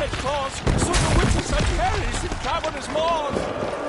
red claws, so the witches and fairies in cavernous maws.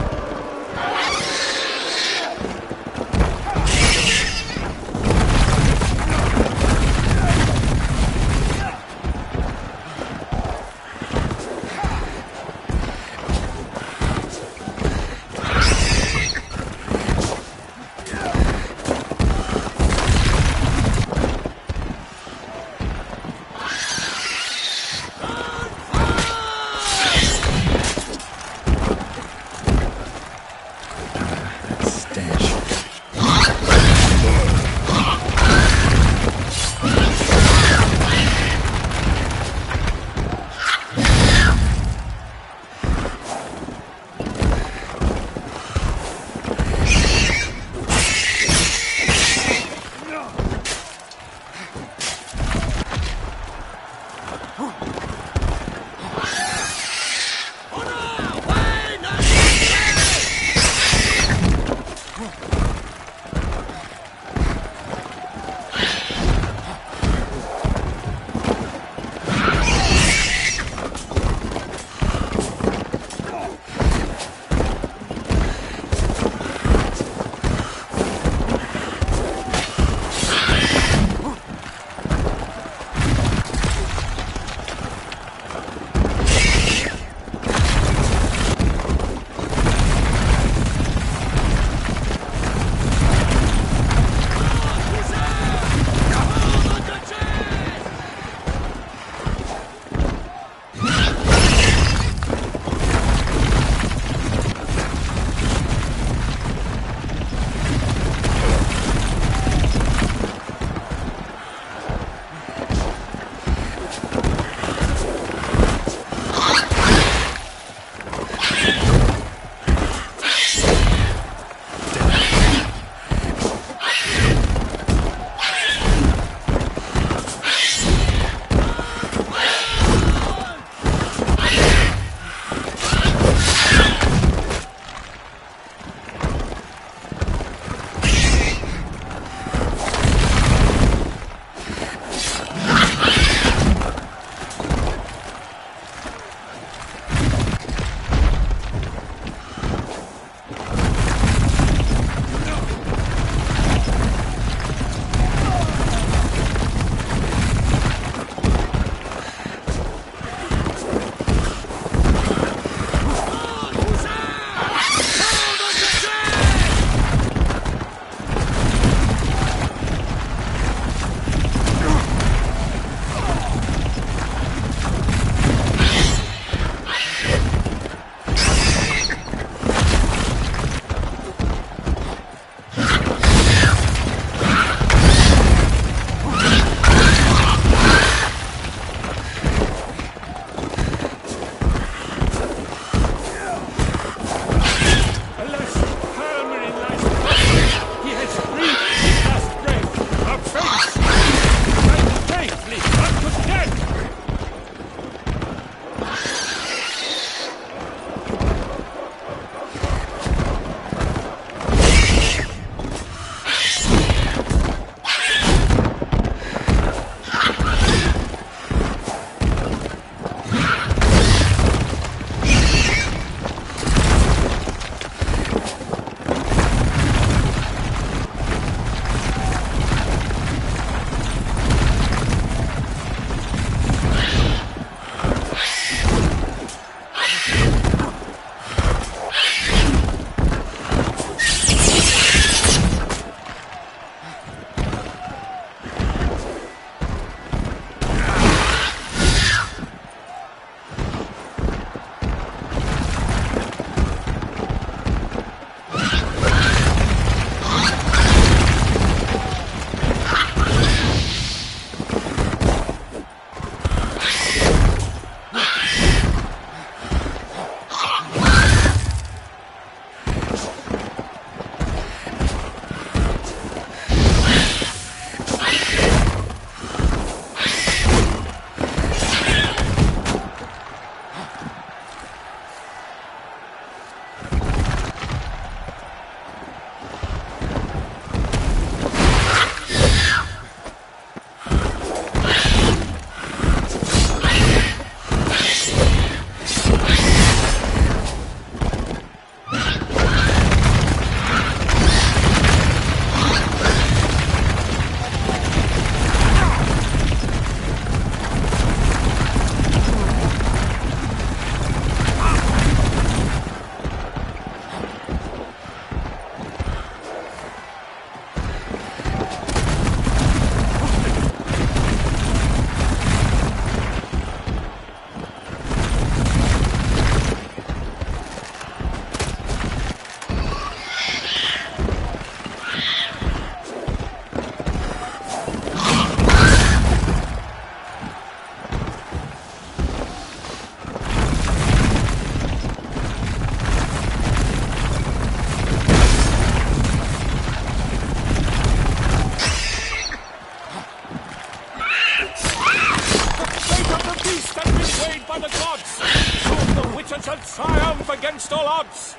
witches shall triumph against all odds.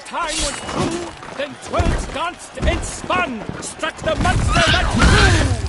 Time was through, then 12 danced and spun, struck the monster that grew!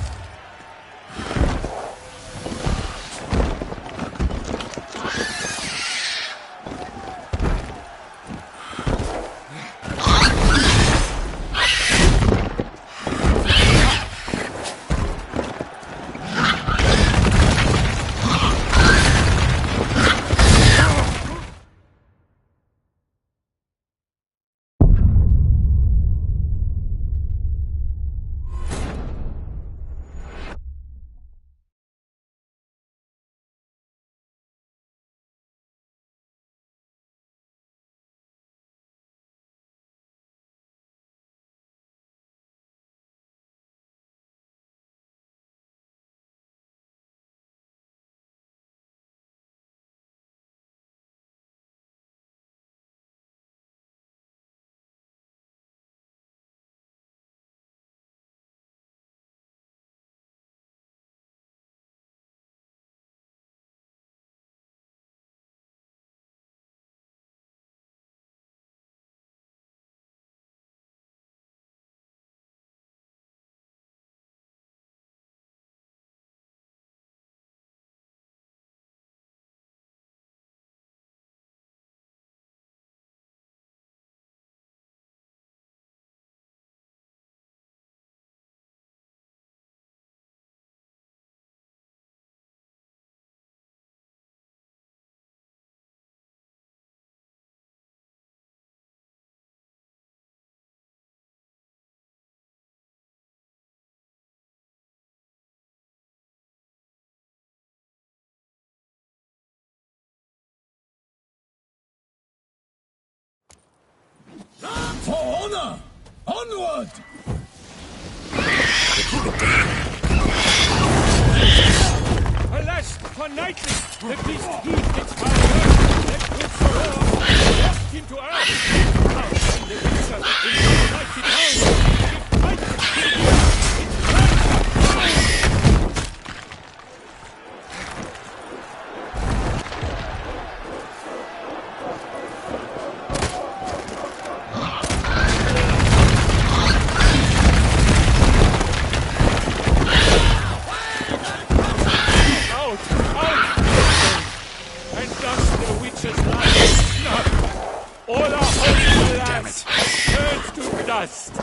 For honor! Onward! Alas, for nightly, the beast heaved its power, let good sorrow, walked into earth. Now, the witcher, in the mighty town, it might its blood. Dust.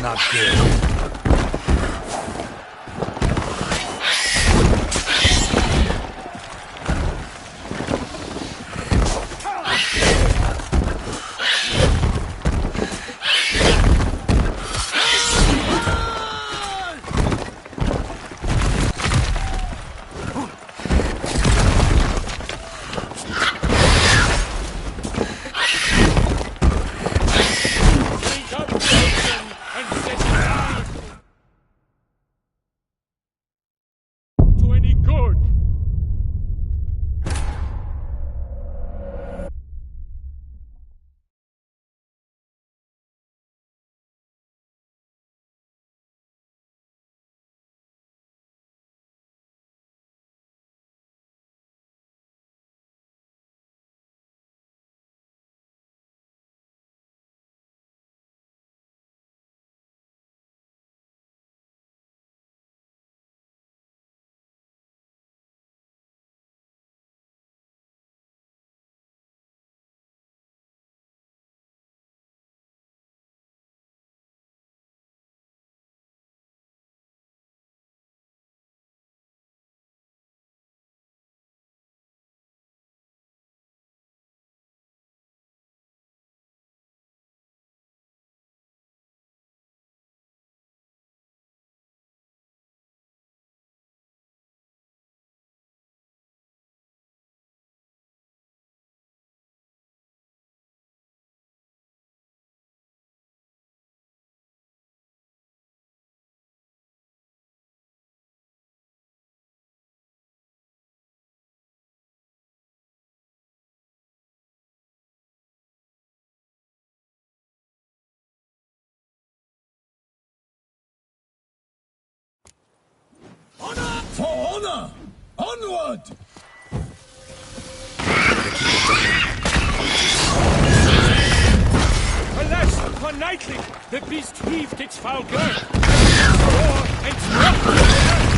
Not good. And set it down. For honor! Onward! Alas, upon knightly, the beast heaved its foul girth, swore and struck to the earth.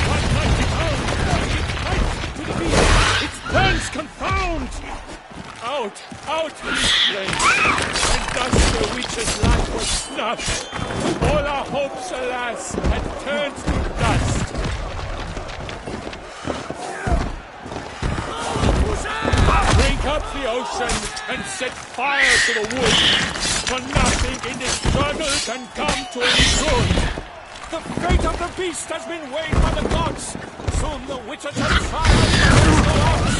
One mighty pound, it bites to the beast, its burns confound. Out, out with these flames, and thus the witch's life was snuffed. All our hopes, alas, had turned to dust. Drink up the ocean and set fire to the wood, for nothing in this struggle can come to any good. The fate of the beast has been weighed by the gods. Soon the witches shall triumph the odds.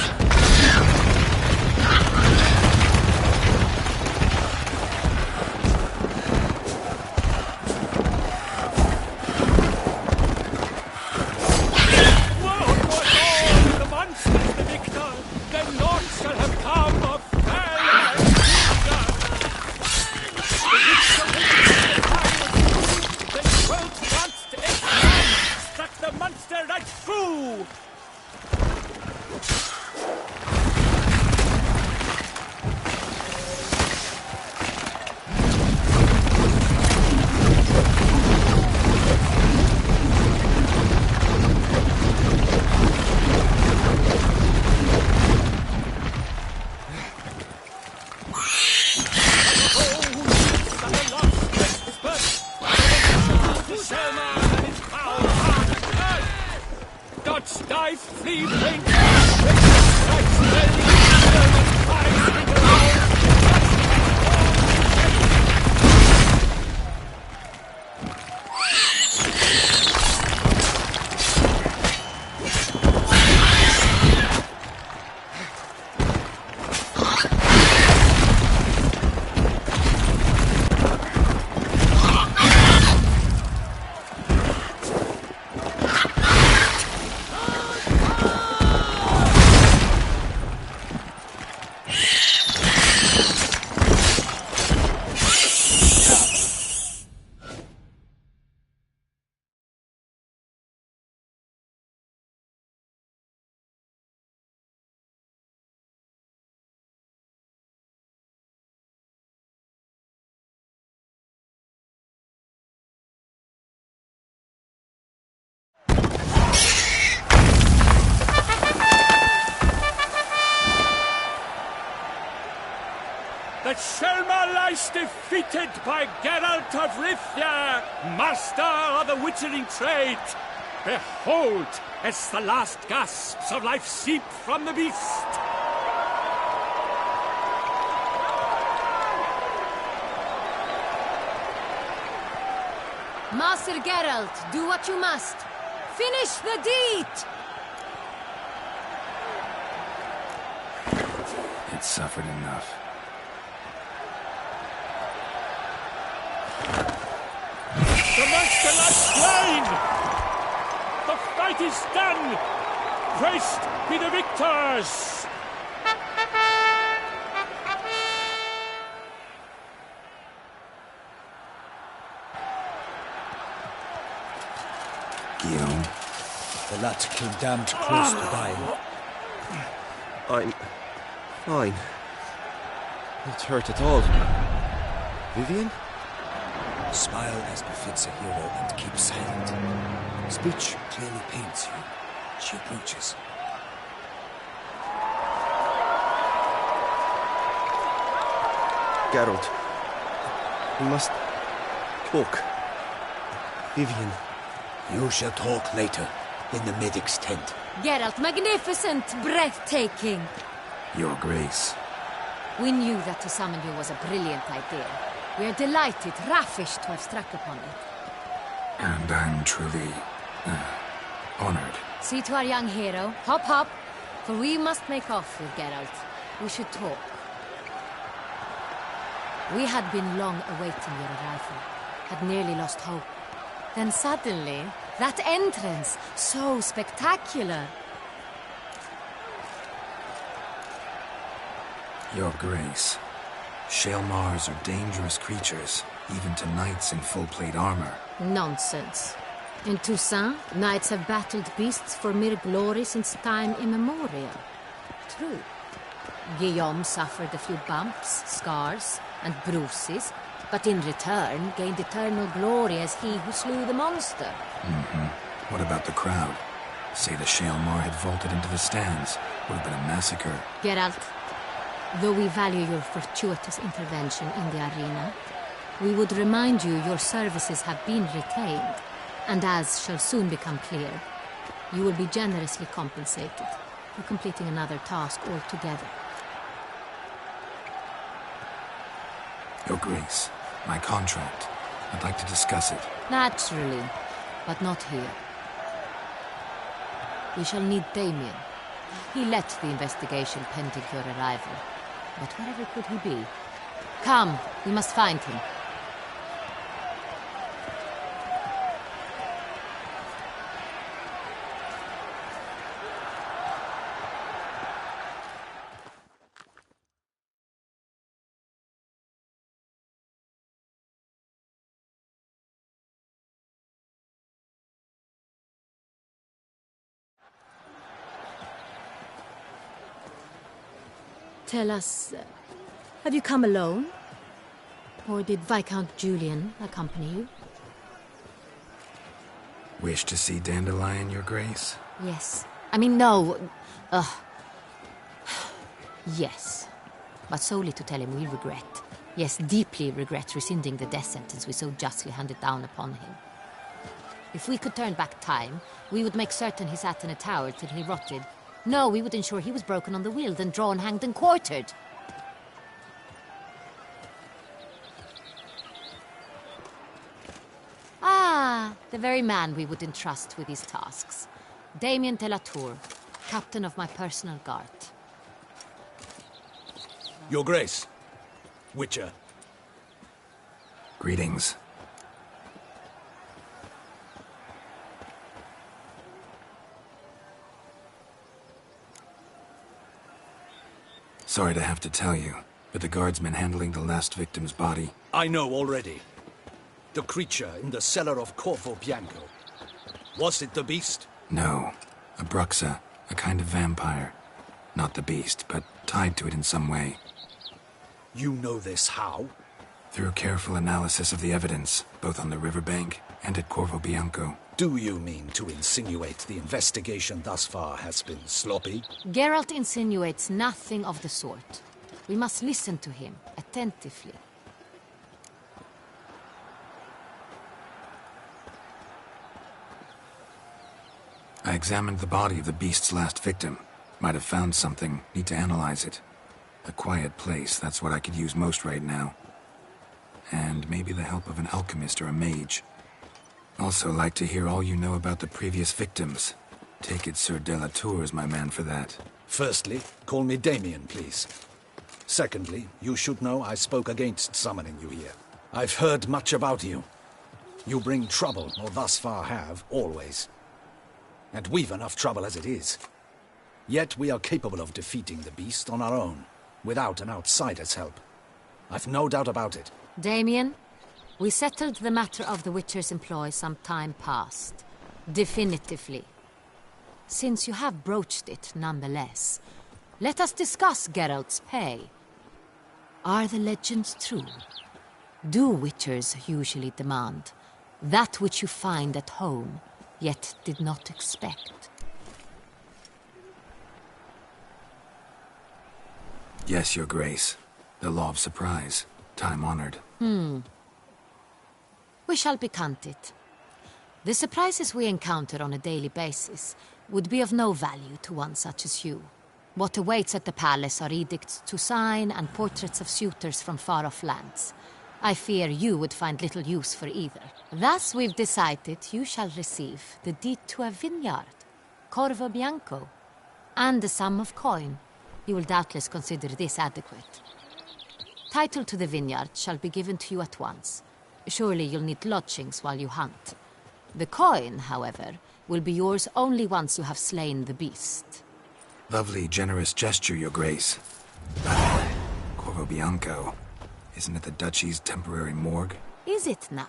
That Shelma lies defeated by Geralt of Rivia, master of the witchering trade. Behold, as the last gasps of life seep from the beast. Master Geralt, do what you must. Finish the deed! It suffered enough. The monster lies slain! The fight is done! Praised be the victors! Guillaume, The lad came damned close to dying. I'm fine. Not hurt at all. Vivian? Smile as befits a hero and keep silent. Speech clearly paints you. She approaches. Geralt. We must talk. Vivian. You shall talk later, in the medic's tent. Geralt, magnificent, breathtaking. Your Grace. We knew that to summon you was a brilliant idea. We are delighted, ravished to have struck upon it. And I'm truly honored. See to our young hero. Hop, hop. For we must make off with Geralt. We should talk. We had been long awaiting your arrival. Had nearly lost hope. Then suddenly, that entrance, so spectacular. Your Grace. Shaelmars are dangerous creatures, even to knights in full-plate armor. Nonsense. In Toussaint, knights have battled beasts for mere glory since time immemorial. True. Guillaume suffered a few bumps, scars, and bruises, but in return gained eternal glory as he who slew the monster. What about the crowd? Say the Shaelmar had vaulted into the stands. Would have been a massacre. Geralt, though we value your fortuitous intervention in the arena, we would remind you your services have been retained, and as shall soon become clear, you will be generously compensated for completing another task altogether. Your Grace, my contract. I'd like to discuss it. Naturally, but not here. We shall need Damien. He led the investigation pending your arrival. But wherever could he be? Come, we must find him. Tell us, have you come alone? Or did Viscount Julian accompany you? Wish to see Dandelion, Your Grace? Yes. I mean, no. Yes. But solely to tell him we regret. Yes, deeply regret rescinding the death sentence we so justly handed down upon him. If we could turn back time, we would make certain he sat in a tower till he rotted. No, we would ensure he was broken on the wheel, then drawn, hanged, and quartered. Ah, the very man we would entrust with these tasks. Damien de la Tour, captain of my personal guard. Your Grace. Witcher. Greetings. Sorry to have to tell you, but the guardsman handling the last victim's body... I know already. The creature in the cellar of Corvo Bianco. Was it the beast? No. A Bruxa, a kind of vampire. Not the beast, but tied to it in some way. You know this how? Through careful analysis of the evidence, both on the riverbank and at Corvo Bianco. Do you mean to insinuate the investigation thus far has been sloppy? Geralt insinuates nothing of the sort. We must listen to him attentively. I examined the body of the beast's last victim. Might have found something. Need to analyze it. A quiet place, that's what I could use most right now. And maybe the help of an alchemist or a mage. Also like to hear all you know about the previous victims. Take it Sir de la Tour is my man for that. Firstly, call me Damien, please. Secondly, you should know I spoke against summoning you here. I've heard much about you. You bring trouble, or thus far have, always. And we've enough trouble as it is. Yet we are capable of defeating the beast on our own, without an outsider's help. I've no doubt about it. Damien, we settled the matter of the Witcher's employ some time past. Definitively. Since you have broached it nonetheless, let us discuss Geralt's pay. Are the legends true? Do Witchers usually demand that which you find at home, yet did not expect? Yes, Your Grace. The law of surprise. Time-honored. We shall be content. The surprises we encounter on a daily basis would be of no value to one such as you. What awaits at the palace are edicts to sign and portraits of suitors from far-off lands. I fear you would find little use for either. Thus we've decided you shall receive the deed to a vineyard, Corvo Bianco, and a sum of coin. You will doubtless consider this adequate. Title to the vineyard shall be given to you at once. Surely you'll need lodgings while you hunt. The coin, however, will be yours only once you have slain the beast. Lovely, generous gesture, Your Grace. Corvo Bianco. Isn't it the Duchy's temporary morgue? Is it now?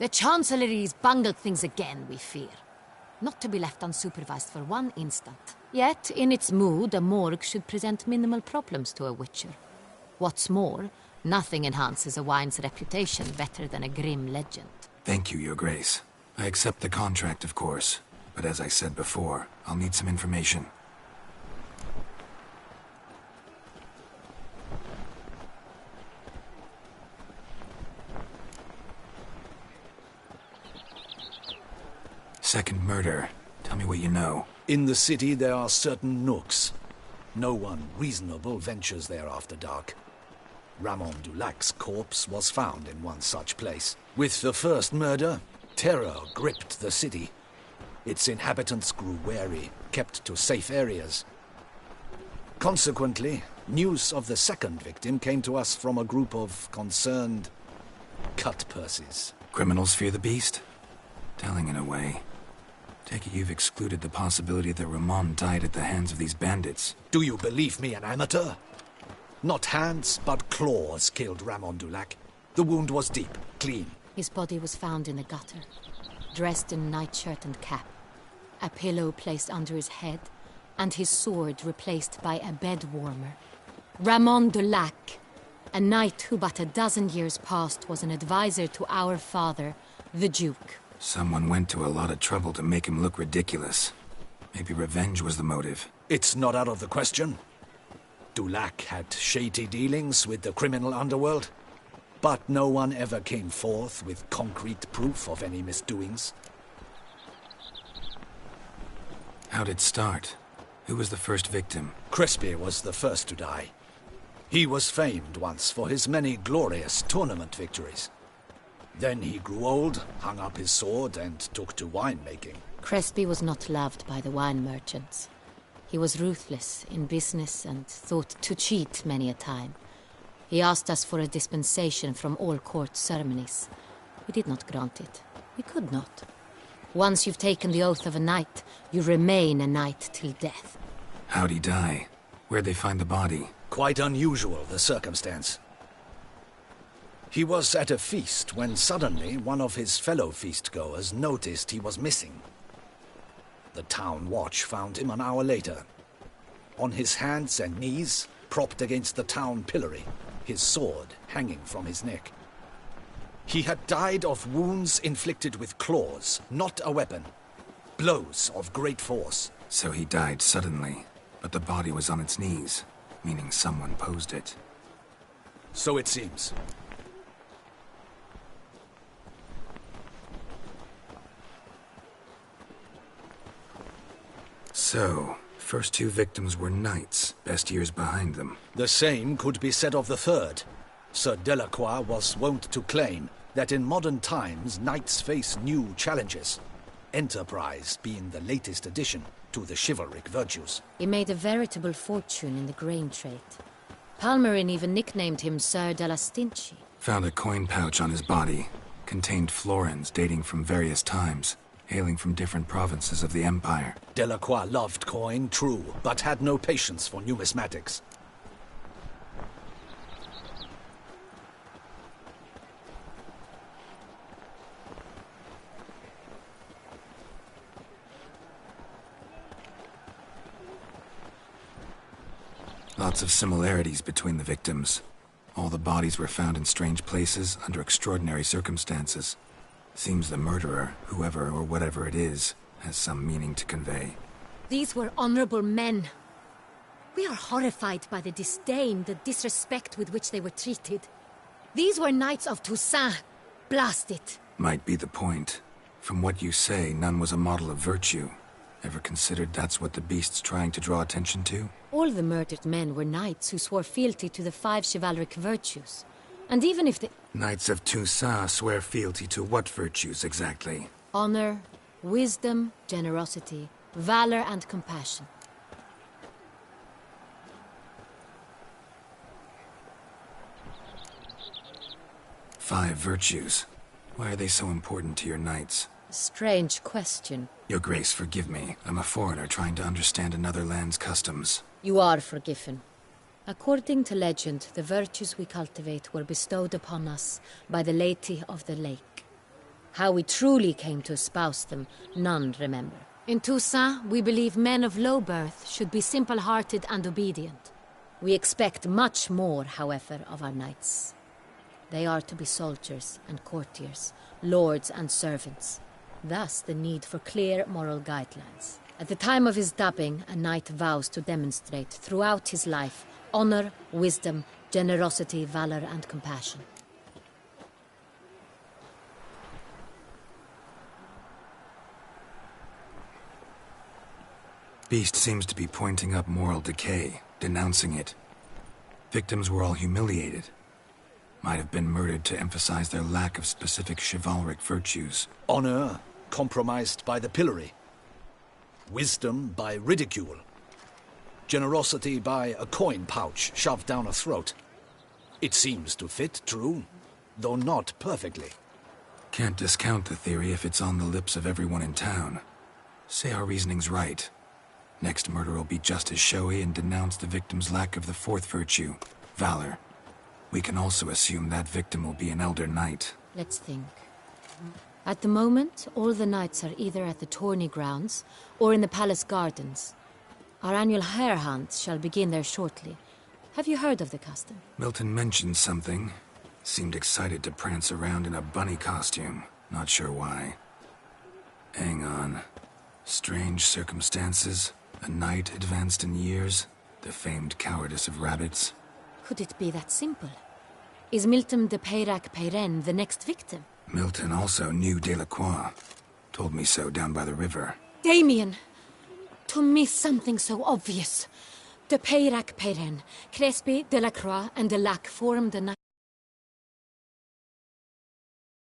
The Chancellery's bungled things again, we fear. Not to be left unsupervised for one instant. Yet, in its mood, a morgue should present minimal problems to a witcher. What's more, nothing enhances a wine's reputation better than a grim legend. Thank you, Your Grace. I accept the contract, of course. But as I said before, I'll need some information. Second murder. Tell me what you know. In the city, there are certain nooks. No one reasonable ventures there after dark. Ramon Dulac's corpse was found in one such place. With the first murder, terror gripped the city. Its inhabitants grew wary, kept to safe areas. Consequently, news of the second victim came to us from a group of concerned cut-purses. Criminals fear the beast? Telling in a way. Take it you've excluded the possibility that Ramon died at the hands of these bandits. Do you believe me an amateur? Not hands, but claws killed Ramon Dulac. The wound was deep, clean. His body was found in the gutter, dressed in nightshirt and cap, a pillow placed under his head, and his sword replaced by a bed warmer. Ramon Dulac, a knight who but a dozen years past was an advisor to our father, the Duke. Someone went to a lot of trouble to make him look ridiculous. Maybe revenge was the motive. It's not out of the question. Dulac had shady dealings with the criminal underworld, but no one ever came forth with concrete proof of any misdoings. How'd it start? Who was the first victim? Crespi was the first to die. He was famed once for his many glorious tournament victories. Then he grew old, hung up his sword, and took to winemaking. Crespi was not loved by the wine merchants. He was ruthless in business and thought to cheat many a time. He asked us for a dispensation from all court ceremonies. We did not grant it. We could not. Once you've taken the oath of a knight, you remain a knight till death. How'd he die? Where'd they find the body? Quite unusual, the circumstance. He was at a feast when suddenly one of his fellow feastgoers noticed he was missing. The town watch found him an hour later. On his hands and knees, propped against the town pillory, his sword hanging from his neck. He had died of wounds inflicted with claws, not a weapon. Blows of great force. So he died suddenly, but the body was on its knees, meaning someone posed it. So it seems. So, first two victims were knights, best years behind them. The same could be said of the third. Sir Delacroix was wont to claim that in modern times knights face new challenges, enterprise being the latest addition to the chivalric virtues. He made a veritable fortune in the grain trade. Palmerin even nicknamed him Sir de la Stinchi. Found a coin pouch on his body. Contained florins dating from various times, hailing from different provinces of the Empire. Delacroix loved coin, true, but had no patience for numismatics. Lots of similarities between the victims. All the bodies were found in strange places under extraordinary circumstances. Seems the murderer, whoever or whatever it is, has some meaning to convey. These were honorable men. We are horrified by the disdain, the disrespect with which they were treated. These were knights of Toussaint. Blast it. Might be the point. From what you say, none was a model of virtue. Ever considered that's what the beast's trying to draw attention to? All the murdered men were knights who swore fealty to the 5 chivalric virtues. And even if the... Knights of Toussaint swear fealty to what virtues exactly? honor, wisdom, generosity, valor, and compassion. Five virtues. Why are they so important to your knights? Strange question. Your Grace, forgive me. I'm a foreigner trying to understand another land's customs. You are forgiven. According to legend, the virtues we cultivate were bestowed upon us by the Lady of the Lake. How we truly came to espouse them, none remember. In Toussaint, we believe men of low birth should be simple-hearted and obedient. We expect much more, however, of our knights. They are to be soldiers and courtiers, lords and servants. Thus the need for clear moral guidelines. At the time of his dubbing, a knight vows to demonstrate throughout his life honor, wisdom, generosity, valor, and compassion. Beast seems to be pointing up moral decay, denouncing it. Victims were all humiliated. Might have been murdered to emphasize their lack of specific chivalric virtues. Honor compromised by the pillory. Wisdom by ridicule. Generosity by a coin pouch shoved down a throat. It seems to fit, true, though not perfectly. Can't discount the theory if it's on the lips of everyone in town. Say our reasoning's right. Next murder will be just as showy and denounce the victim's lack of the fourth virtue, valor. We can also assume that victim will be an elder knight. Let's think. At the moment, all the knights are either at the tourney grounds or in the palace gardens. Our annual hare hunt shall begin there shortly. Have you heard of the custom? Milton mentioned something. Seemed excited to prance around in a bunny costume. Not sure why. Hang on. Strange circumstances. A knight advanced in years. The famed cowardice of rabbits. Could it be that simple? Is Milton de Peyrac-Peyren the next victim? Milton also knew Delacroix. Told me so down by the river. Damien! To miss something so obvious. De Peyrac-Peyren, Crespi, Delacroix, and Delac formed the